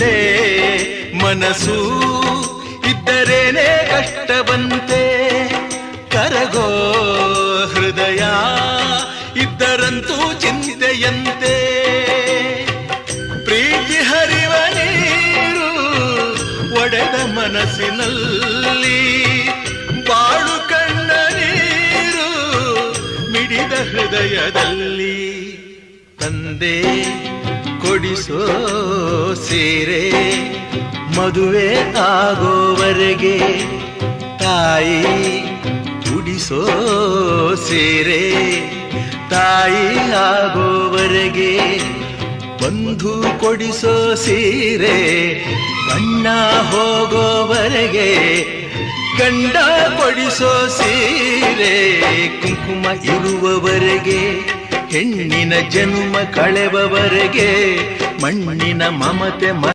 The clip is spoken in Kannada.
ಒಳ್ಳೆ ಮನಸ್ಸು ಇದ್ದರೇನೆ ಕಷ್ಟವಂತೆ, ಕರಗೋ ಹೃದಯ ಇದ್ದರಂತೂ ಚಿಂತೆಯಂತೆ. ಪ್ರೀತಿ ಹರಿವ ನೀರು ಒಡೆದ ಮನಸ್ಸಿನಲ್ಲಿ, ಬಾಳು ಕಣ್ಣ ನೀರು ಮಿಡಿದ ಹೃದಯದಲ್ಲಿ. ತಂದೆ ಕೊಡಿಸೋ ಸೀರೆ ಮದುವೆ ಆಗೋವರೆಗೆ, ತಾಯಿ ಉಡಿಸೋ ಸೀರೆ ತಾಯಿ ಆಗೋವರೆಗೆ, ಬಂಧು ಕೊಡಿಸೋ ಸೀರೆ ಬಣ್ಣ ಹೋಗೋವರೆಗೆ, ಗಂಡ ಕೊಡಿಸೋ ಸೀರೆ ಕುಂಕುಮ ಇರುವವರೆಗೆ, ಹೆಣ್ಣಿನ ಜನ್ಮ ಕಳೆವವರೆಗೆ, ಮಣ್ಣಿನ ಮಮತೆ